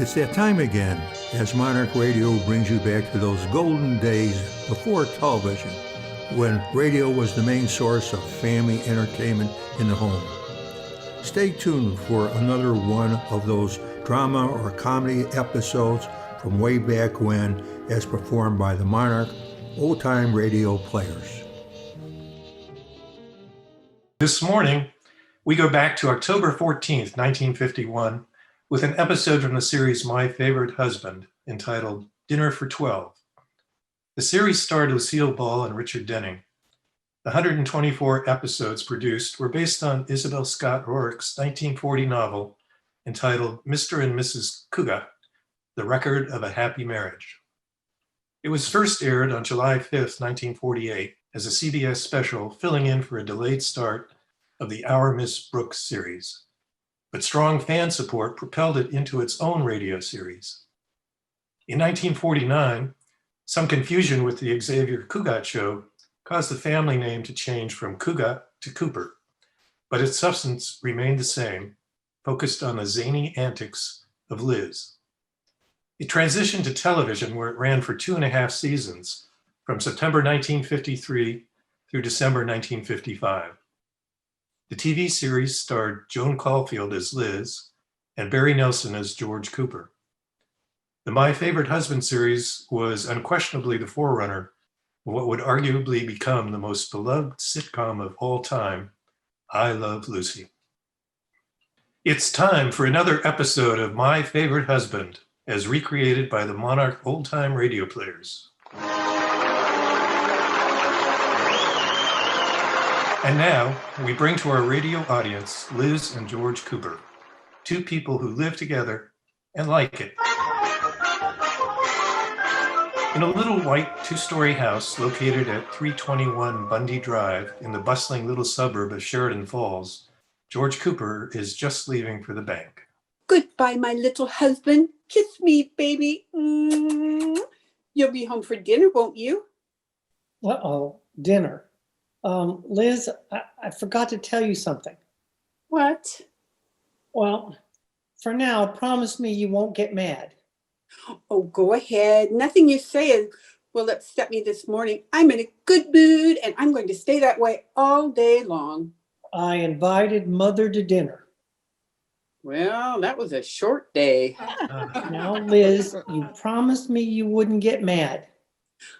It's that time again as Monarch Radio brings you back to those golden days before television, when radio was the main source of family entertainment in the home. Stay tuned for another one of those drama or comedy episodes from way back when, as performed by the Monarch old-time radio players. This morning, we go back to October 14th, 1951, with an episode from the series My Favorite Husband, entitled Dinner for 12. The series starred Lucille Ball and Richard Denning. The 124 episodes produced were based on Isabel Scott Rorick's 1940 novel entitled Mr. and Mrs. Cougat, The Record of a Happy Marriage. It was first aired on July 5th, 1948, as a CBS special filling in for a delayed start of the Our Miss Brooks series. But strong fan support propelled it into its own radio series. In 1949, some confusion with the Xavier Cougat show caused the family name to change from Cougat to Cooper, but its substance remained the same, focused on the zany antics of Liz. It transitioned to television, where it ran for 2.5 seasons, from September 1953 through December 1955. The TV series starred Joan Caulfield as Liz and Barry Nelson as George Cooper. The My Favorite Husband series was unquestionably the forerunner of what would arguably become the most beloved sitcom of all time, I Love Lucy. It's time for another episode of My Favorite Husband, as recreated by the Monarch old-time radio players. And now, we bring to our radio audience Liz and George Cooper, two people who live together and like it. In a little white 2-story house located at 321 Bundy Drive in the bustling little suburb of Sheridan Falls, George Cooper is just leaving for the bank. Goodbye, my little husband. Kiss me, baby. You'll be home for dinner, won't you? Uh-oh, dinner. Liz, I forgot to tell you something. What? Well, for now, promise me you won't get mad. Oh, go ahead. Nothing you say will upset me this morning. I'm in a good mood, and I'm going to stay that way all day long. I invited Mother to dinner. Well, that was a short day. Now, Liz, you promised me you wouldn't get mad.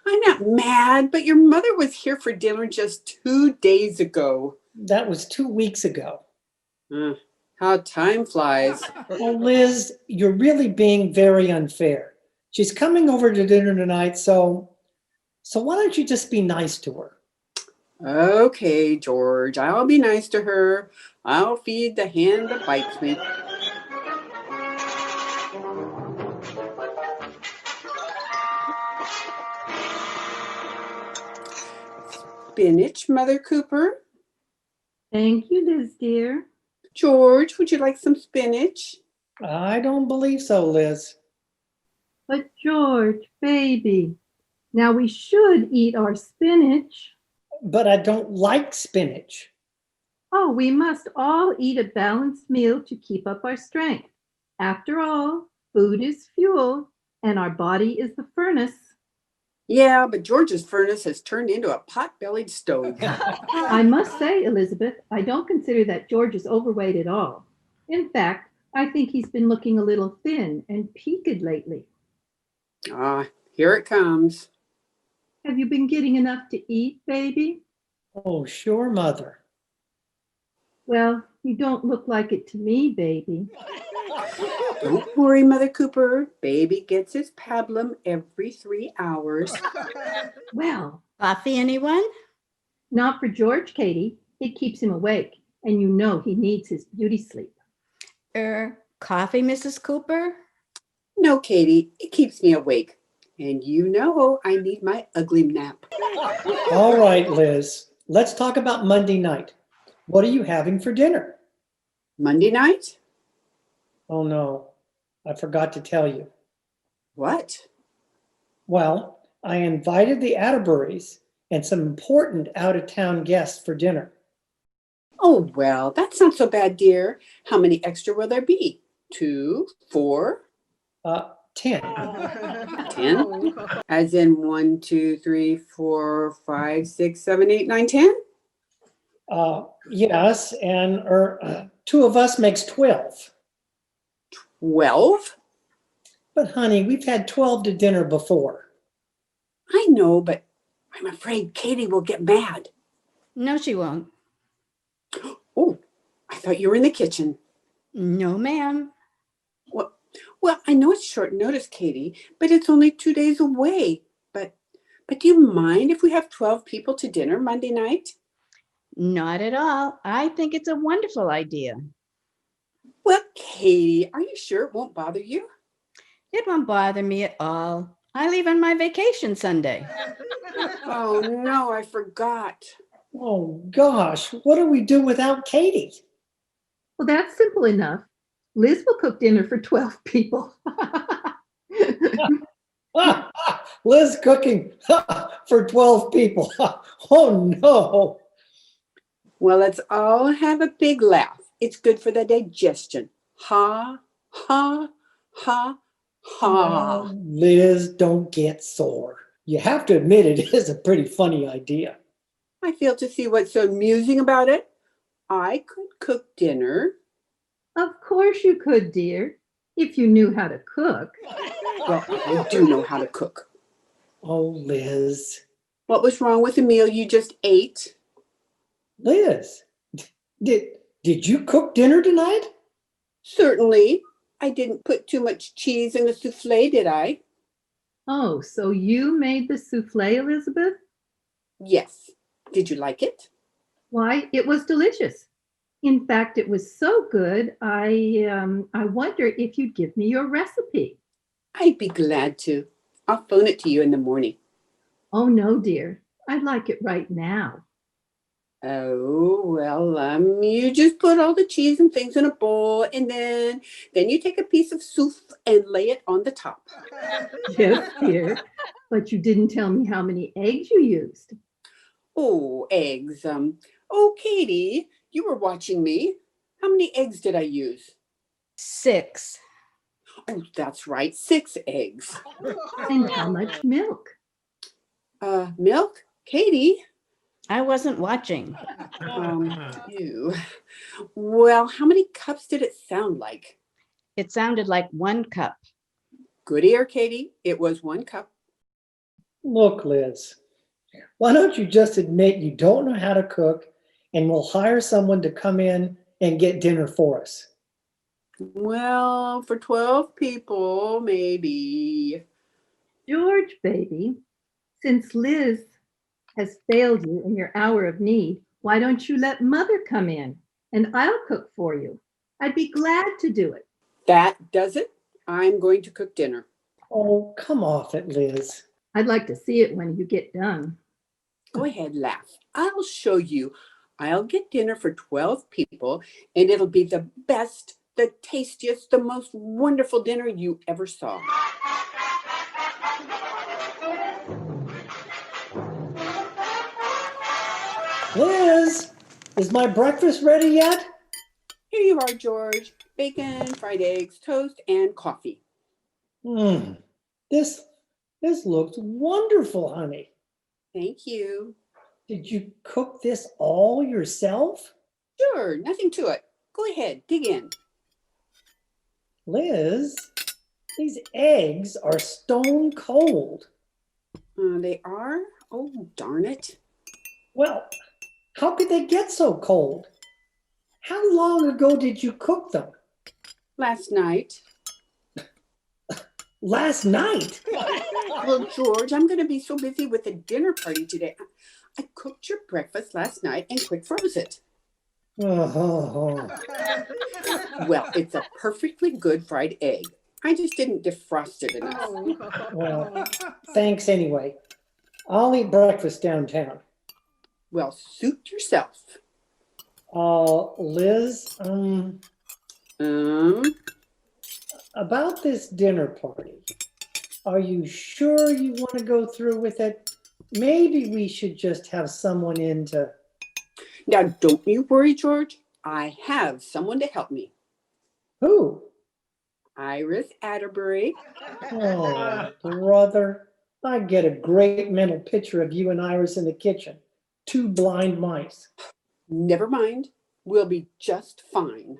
I'm not mad, but your mother was here for dinner just 2 days ago. That was 2 weeks ago. How time flies. Oh, Liz, you're really being very unfair. She's coming over to dinner tonight, so why don't you just be nice to her? Okay, George, I'll be nice to her. I'll feed the hand that bites me. Spinach, Mother Cooper. Thank you, Liz, dear. George, would you like some spinach? I don't believe so, Liz. But George, baby, now we should eat our spinach. But I don't like spinach. Oh, we must all eat a balanced meal to keep up our strength. After all, food is fuel, and our body is the furnace. Yeah, but George's furnace has turned into a pot-bellied stove. I must say, Elizabeth, I don't consider that George is overweight at all. In fact, I think he's been looking a little thin and peaked lately. Here it comes. Have you been getting enough to eat, baby? Oh, sure, Mother. Well, you don't look like it to me, baby. Don't worry, Mother Cooper. Baby gets his pablum every 3 hours. Well, Coffee, anyone? not for George, Katie. It keeps him awake, and you know he needs his beauty sleep. Coffee, Mrs. Cooper? No, Katie, it keeps me awake. And you know I need my ugly nap. All right, Liz, let's talk about Monday night. What are you having for dinner? Monday night? Oh, no, I forgot to tell you. What? Well, I invited the Atterburys and some important out-of-town guests for dinner. Oh, well, that's not so bad, dear. How many extra will there be? 2, 4? 10. 10? As in 1, 2, 3, 4, 5, 6, 7, 8, 9, 10? Yes, and two of us makes 12. 12? But honey, we've had 12 to dinner before. I know, but I'm afraid Katie will get mad. No, she won't. Oh, I thought you were in the kitchen. No, ma'am. Well, I know it's short notice, Katie, but it's only 2 days away. But do you mind if we have 12 people to dinner Monday night? Not at all. I think it's a wonderful idea. Well, Katie, are you sure it won't bother you? It won't bother me at all. I leave on my vacation Sunday. Oh, no, I forgot. Oh gosh, what do we do without Katie? Well, that's simple enough. Liz will cook dinner for 12 people. Liz cooking for 12 people. Oh no. Well, let's all have a big laugh. It's good for the digestion. Ha, ha, ha, ha. Liz, don't get sore. You have to admit it is a pretty funny idea. I fail to see what's so amusing about it. I could cook dinner. Of course you could, dear, if you knew how to cook. Well, I do know how to cook. Oh, Liz. What was wrong with the meal you just ate? Liz, did you cook dinner tonight? Certainly. I didn't put too much cheese in the souffle, did I? Oh, so you made the souffle, Elizabeth? Yes. Did you like it? Why, it was delicious. In fact, it was so good, I wonder if you'd give me your recipe. I'd be glad to. I'll phone it to you in the morning. Oh, no, dear. I'd like it right now. Oh, well, you just put all the cheese and things in a bowl, and then you take a piece of souffle and lay it on the top. Yes, dear. But you didn't tell me how many eggs you used. Oh, eggs. Oh, Katie, you were watching me. How many eggs did I use? 6. Oh, that's right, 6 eggs. And how much milk? Milk? Katie? I wasn't watching. You. Well, how many cups did it sound like? It sounded like 1 cup. Good ear, Katie. It was 1 cup. Look, Liz, why don't you just admit you don't know how to cook and we'll hire someone to come in and get dinner for us? Well, for 12 people, maybe. George, baby, since Liz has failed you in your hour of need, why don't you let Mother come in and I'll cook for you? I'd be glad to do it. That does it. I'm going to cook dinner. Oh, come off it, Liz. I'd like to see it when you get done. Go ahead, laugh. I'll show you. I'll get dinner for 12 people, and it'll be the best, the tastiest, the most wonderful dinner you ever saw. Liz, is my breakfast ready yet? Here you are, George. Bacon, fried eggs, toast, and coffee. This looks wonderful, honey. Thank you. Did you cook this all yourself? Sure, nothing to it. Go ahead, dig in. Liz, these eggs are stone cold. They are? Oh, darn it. Well, how could they get so cold? How long ago did you cook them? Last night. Last night? Well, George, I'm going to be so busy with the dinner party today. I cooked your breakfast last night and quick froze it. Oh. Well, it's a perfectly good fried egg. I just didn't defrost it enough. Well, thanks anyway. I'll eat breakfast downtown. Well, suit yourself. Liz, about this dinner party, are you sure you want to go through with it? Maybe we should just have someone in to... Now, don't you worry, George. I have someone to help me. Who? Iris Atterbury. Oh, brother, I get a great mental picture of you and Iris in the kitchen. Two blind mice. Never mind. We'll be just fine.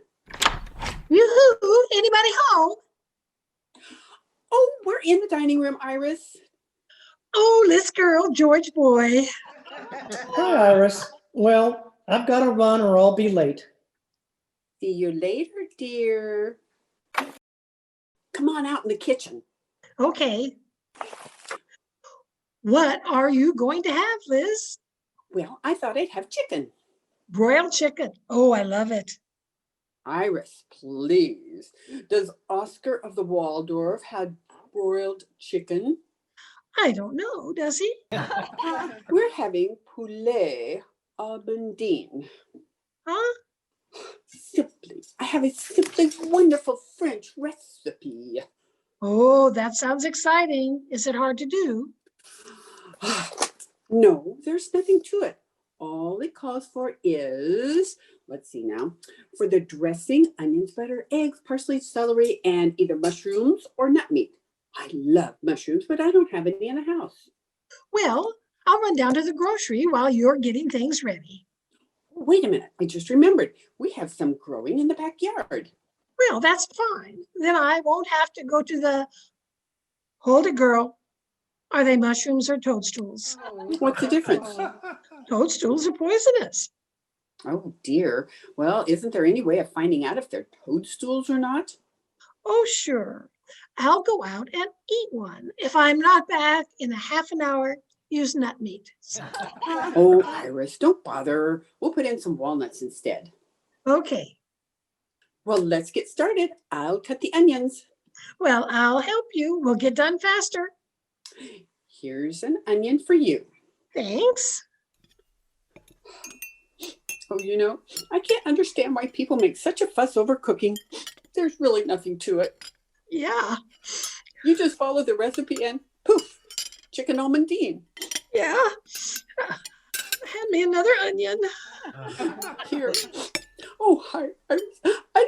Yoo-hoo! Anybody home? Oh, we're in the dining room, Iris. Oh, Liz girl, George boy. Hi, Iris. Well, I've got to run or I'll be late. See you later, dear. Come on out in the kitchen. Okay. What are you going to have, Liz? Well, I thought I'd have chicken. Broiled chicken. Oh, I love it. Iris, please. Does Oscar of the Waldorf have broiled chicken? I don't know, does he? We're having poulet albandine. Huh? I have a simply wonderful French recipe. Oh, that sounds exciting. Is it hard to do? No, there's nothing to it. All it calls for is, let's see now, for the dressing, onions, butter, eggs, parsley, celery, and either mushrooms or nut meat. I love mushrooms, but I don't have any in the house. Well, I'll run down to the grocery while you're getting things ready. Wait a minute, I just remembered. We have some growing in the backyard. Well, that's fine. Then I won't have to go to the... Hold it, girl. Are they mushrooms or toadstools? What's the difference? Toadstools are poisonous. Oh dear. Well, isn't there any way of finding out if they're toadstools or not? Oh, sure. I'll go out and eat one. If I'm not back in a half an hour, use nut meat. Oh, Iris, don't bother. We'll put in some walnuts instead. Okay. Well, let's get started. I'll cut the onions. Well, I'll help you. We'll get done faster. Here's an onion for you. Thanks. Oh, you know, I can't understand why people make such a fuss over cooking. There's really nothing to it. Yeah. You just follow the recipe and poof, chicken almondine. Yeah. Hand me another onion. Here. Oh, I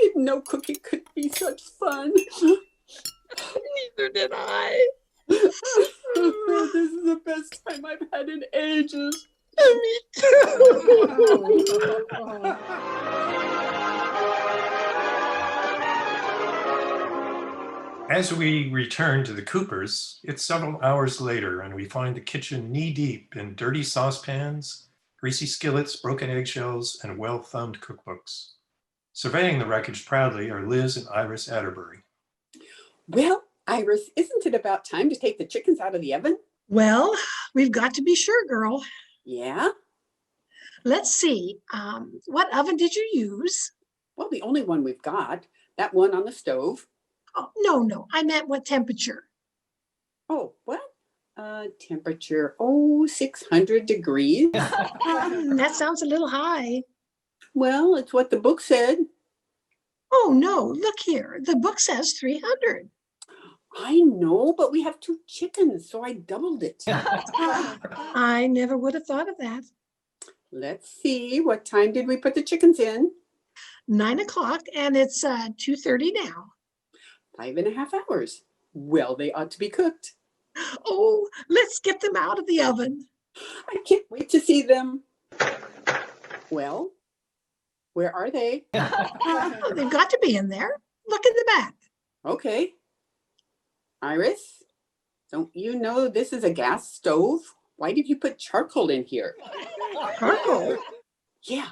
didn't know cooking could be such fun. Neither did I. This is the best time I've had in ages. Me too. As we return to the Coopers, it's several hours later and we find the kitchen knee-deep in dirty saucepans, greasy skillets, broken eggshells, and well-thumbed cookbooks. Surveying the wreckage proudly are Liz and Iris Atterbury. Well, Iris, isn't it about time to take the chickens out of the oven? Well, we've got to be sure, girl. Yeah? Let's see. What oven did you use? Well, the only one we've got, that one on the stove. Oh, no. I meant what temperature? Oh, what? Temperature, 600 degrees. That sounds a little high. Well, it's what the book said. Oh, no, look here. The book says 300. I know, but we have 2 chickens, so I doubled it. I never would have thought of that. Let's see, what time did we put the chickens in? 9 o'clock, and it's 2:30 now. 5.5 hours. Well, they ought to be cooked. Oh, let's get them out of the oven. I can't wait to see them. Well, where are they? Oh, they've got to be in there. Look in the back. Okay. Iris, don't you know this is a gas stove? Why did you put charcoal in here? Charcoal? Yeah.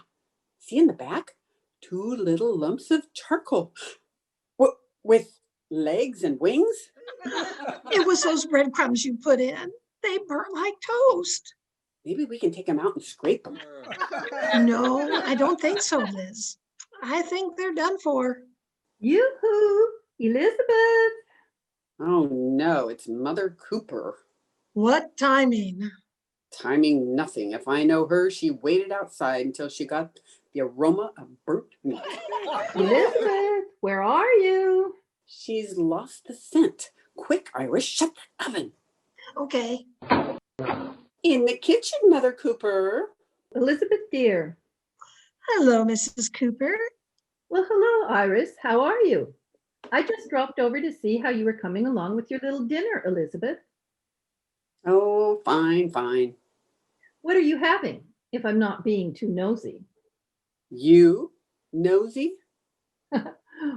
See in the back? 2 little lumps of charcoal. With legs and wings? It was those breadcrumbs you put in. They burnt like toast. Maybe we can take them out and scrape them. No, I don't think so, Liz. I think they're done for. Yoo-hoo, Elizabeth. Oh no, it's Mother Cooper. What timing? Timing nothing. If I know her, she waited outside until she got the aroma of burnt meat. Elizabeth, where are you? She's lost the scent. Quick, Iris, shut the oven. Okay. In the kitchen, Mother Cooper. Elizabeth, dear. Hello, Mrs. Cooper. Well, hello, Iris. How are you? I just dropped over to see how you were coming along with your little dinner, Elizabeth. Oh, fine, fine. What are you having, if I'm not being too nosy? You, nosy?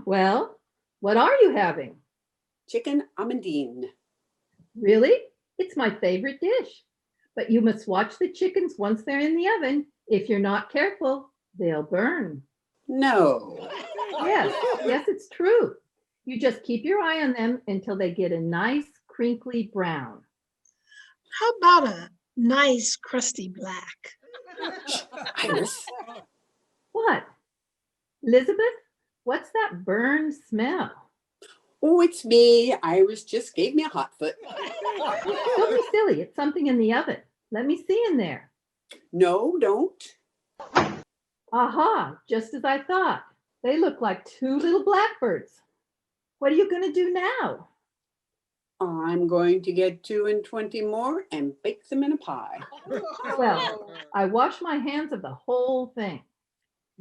Well, what are you having? Chicken amandine. Really? It's my favorite dish. But you must watch the chickens once they're in the oven. If you're not careful, they'll burn. No. Yes, it's true. You just keep your eye on them until they get a nice crinkly brown. How about a nice crusty black? Iris, What? Elizabeth, what's that burned smell? oh, it's me. Iris just gave me a hot foot. Don't be silly. It's something in the oven. Let me see in there. No, don't. Aha, just as I thought. They look like two little blackbirds. What are you going to do now? I'm going to get 2 and 20 more and bake them in a pie. Well, I wash my hands of the whole thing.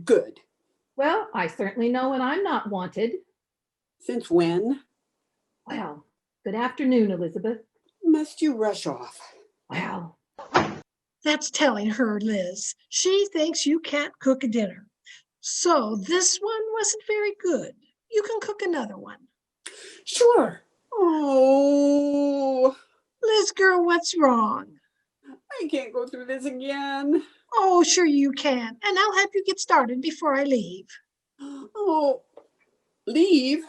Good. Well, I certainly know when I'm not wanted. Since when? Well, good afternoon, Elizabeth. Must you rush off? Well, That's telling her, Liz. She thinks you can't cook a dinner. So this one wasn't very good. You can cook another one. Sure. Oh, Liz, girl, what's wrong? I can't go through this again. Oh, sure you can. And I'll help you get started before I leave. Oh, leave?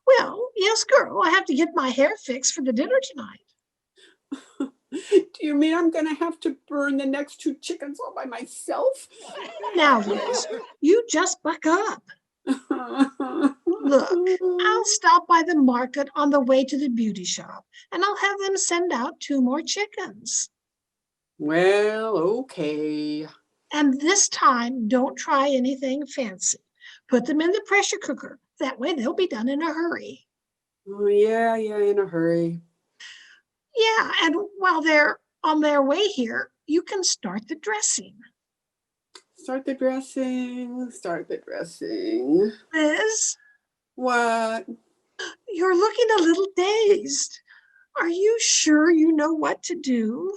Well, yes, girl, I have to get my hair fixed for the dinner tonight. Do you mean I'm going to have to burn the next 2 chickens all by myself? Now, Liz, you just buck up. Look, I'll stop by the market on the way to the beauty shop, and I'll have them send out 2 more chickens. Well, okay. And this time, don't try anything fancy. Put them in the pressure cooker. That way they'll be done in a hurry. Oh, yeah, in a hurry. Yeah, and while they're on their way here, you can start the dressing. Start the dressing, start the dressing. Liz, What? you're looking a little dazed. Are you sure you know what to do?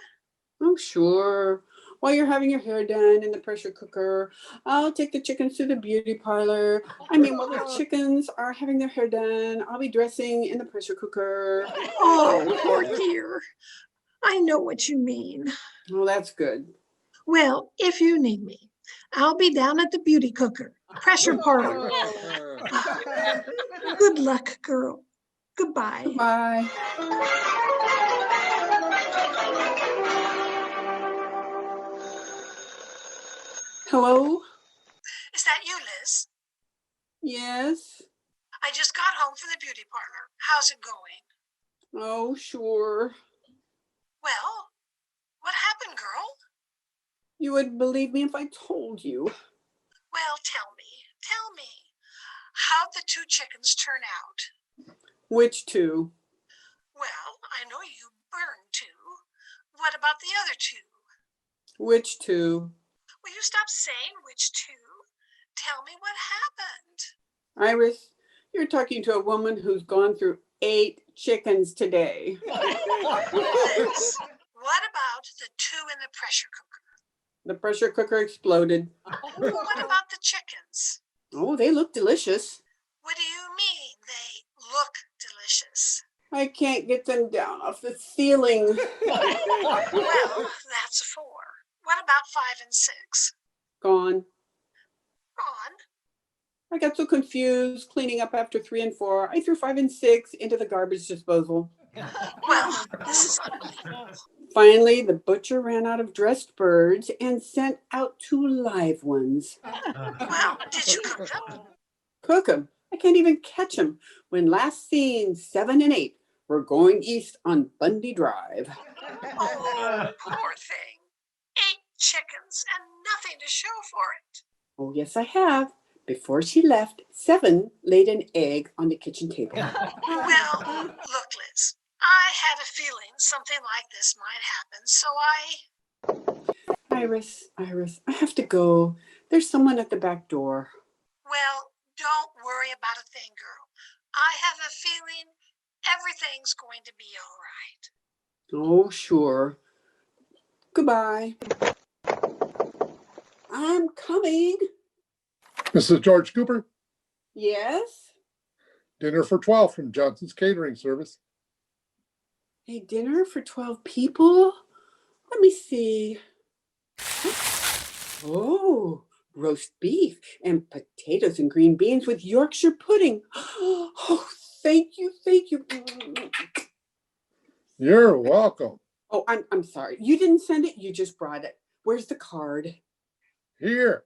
Oh, sure. While you're having your hair done in the pressure cooker, I'll take the chickens to the beauty parlor. I mean, while the chickens are having their hair done, I'll be dressing in the pressure cooker. Oh, poor dear. I know what you mean. Oh, that's good. Well, if you need me, I'll be down at the beauty cooker, pressure parlor. Good luck, girl. Goodbye. Bye. Hello? Is that you, Liz? Yes? I just got home from the beauty parlor. How's it going? Oh, sure. Well, what happened, girl? You wouldn't believe me if I told you. Well, tell me. How'd the 2 chickens turn out? Which 2? Well, I know you burned 2. What about the other 2? Which 2? Will you stop saying which 2? Tell me what happened. Iris, you're talking to a woman who's gone through 8 chickens today. Liz, what about the 2 in the pressure cooker? The pressure cooker exploded. What about the chickens? Oh, they look delicious. What do you mean they look delicious? I can't get them down off the ceiling. Well, that's a 4. What about 5 and 6? Gone. Gone. I got so confused cleaning up after 3 and 4. I threw 5 and 6 into the garbage disposal. Well, this is ugly. Finally, the butcher ran out of dressed birds and sent out 2 live ones. Well, did you cook them? Cook 'em. I can't even catch 'em. When last seen, 7 and 8 were going east on Bundy Drive. Oh, poor thing. 8 chickens and nothing to show for it. Oh, yes, I have. Before she left, 7 laid an egg on the kitchen table. Well, look, Liz, I had a feeling something like this might happen, so Iris, I have to go. There's someone at the back door. well, don't worry about a thing, girl. I have a feeling everything's going to be all right. Oh, sure. Goodbye. I'm coming. Mrs. George Cooper, Yes? dinner for 12 from Johnson's Catering Service. A dinner for 12 people? Let me see. Oh, roast beef and potatoes and green beans with Yorkshire pudding. Oh, thank you, thank you. You're welcome. Oh, I'm sorry. You didn't send it, you just brought it. Where's the card? Here.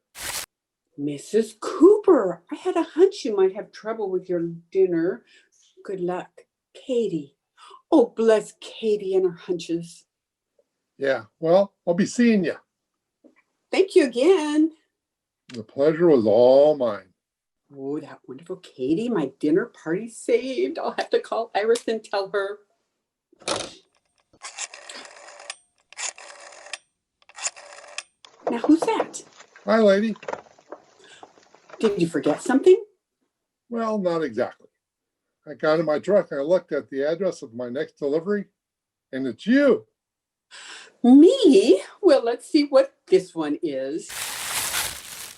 Mrs. Cooper, I had a hunch you might have trouble with your dinner. Good luck, Katie. Oh, bless Katie and her hunches. Yeah, well, I'll be seeing you. Thank you again. The pleasure was all mine. Oh, that wonderful Katie, my dinner party saved. I'll have to call Iris and tell her. Now, who's that? Hi, lady. Did you forget something? Well, not exactly. I got in my truck and I looked at the address of my next delivery, and it's you. Me? Well, let's see what this one is.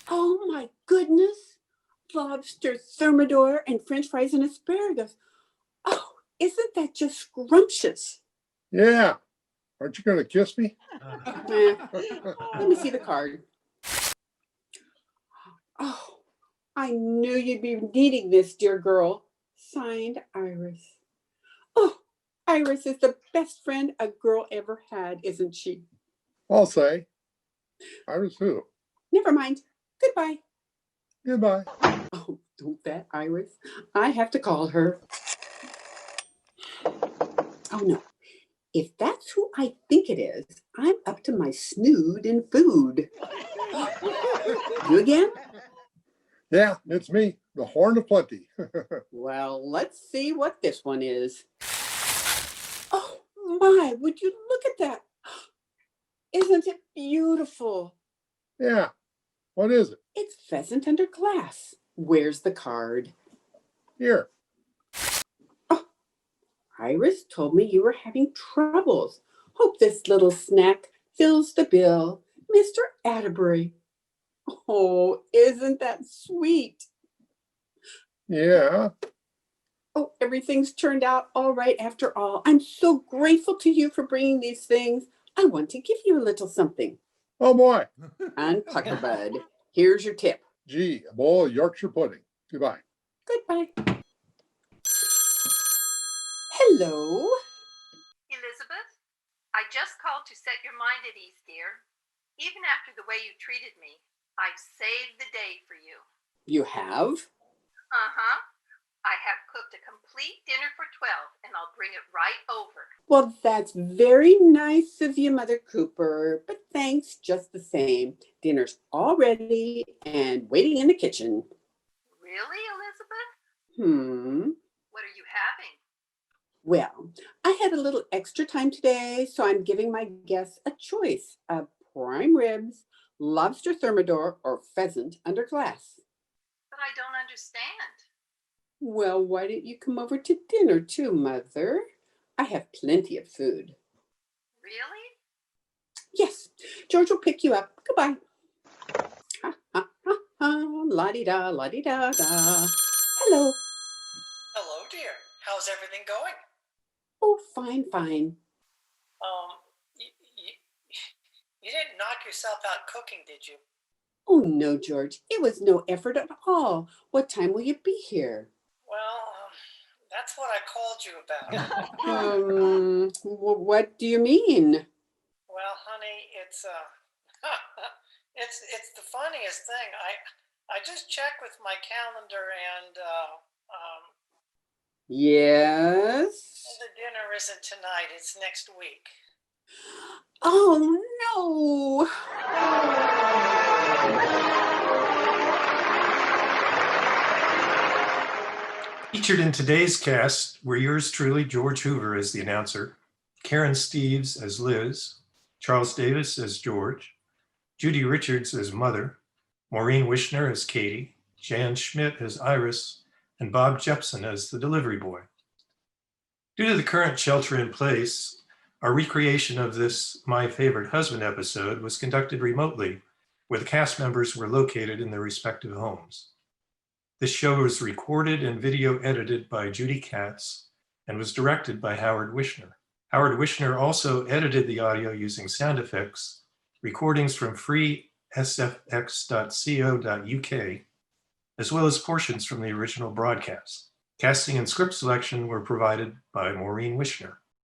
Oh, my goodness. Lobster thermidor and French fries and asparagus. Oh, isn't that just scrumptious? Yeah. Aren't you going to kiss me? Let me see the card. Oh, I knew you'd be needing this, dear girl. Signed, Iris. Oh, Iris is the best friend a girl ever had, isn't she? I'll say. Iris who? Never mind. Goodbye. Goodbye. Oh, don't bet, Iris. I have to call her. Oh, no. If that's who I think it is, I'm up to my snood in food. You again? Yeah, it's me, the Horn of Plenty. Well, let's see what this one is. Oh, my, would you look at that? Isn't it beautiful? Yeah. What is it? It's pheasant under glass. Where's the card? Here. Oh, Iris told me you were having troubles. Hope this little snack fills the bill. Mr. Atterbury. Oh, isn't that sweet? Yeah. Oh, everything's turned out all right after all. I'm so grateful to you for bringing these things. I want to give you a little something. Oh, boy. Unpucker, bud. Here's your tip. Gee, a bowl of Yorkshire pudding. Goodbye. Goodbye. Hello. Elizabeth, I just called to set your mind at ease, dear. Even after the way you treated me, I've saved the day for you. You have? Uh-huh. I have cooked a complete dinner for 12, and I'll bring it right over. Well, that's very nice of you, Mother Cooper, but thanks just the same. Dinner's all ready and waiting in the kitchen. Really, Elizabeth? What are you having? Well, I had a little extra time today, so I'm giving my guests a choice of prime ribs, lobster thermidor, or pheasant under glass. But I don't understand. Well, why don't you come over to dinner too, Mother? I have plenty of food. Really? Yes, George will pick you up. Goodbye. Ha, ha, ha, ha. La-di-da, la-di-da-da. Hello. Hello, dear. How's everything going? Oh, fine, fine. You didn't knock yourself out cooking, did you? Oh, no, George. It was no effort at all. What time will you be here? Well, that's what I called you about. What do you mean? Well, honey, it's it's the funniest thing. I just checked with my calendar and Yes? the dinner isn't tonight, it's next week. Oh, no. Featured in today's cast were yours truly, George Hoover as the announcer, Karen Steves as Liz, Charles Davis as George, Judy Richards as Mother, Maureen Wishner as Katie, Jan Schmidt as Iris, and Bob Jepson as the delivery boy. Due to the current shelter in place, our recreation of this My Favorite Husband episode was conducted remotely, where the cast members were located in their respective homes. This show was recorded and video edited by Judy Katz and was directed by Howard Wishner. Howard Wishner also edited the audio using sound effects, recordings from free sfx.co.uk, as well as portions from the original broadcast. Casting and script selection were provided by Maureen Wishner.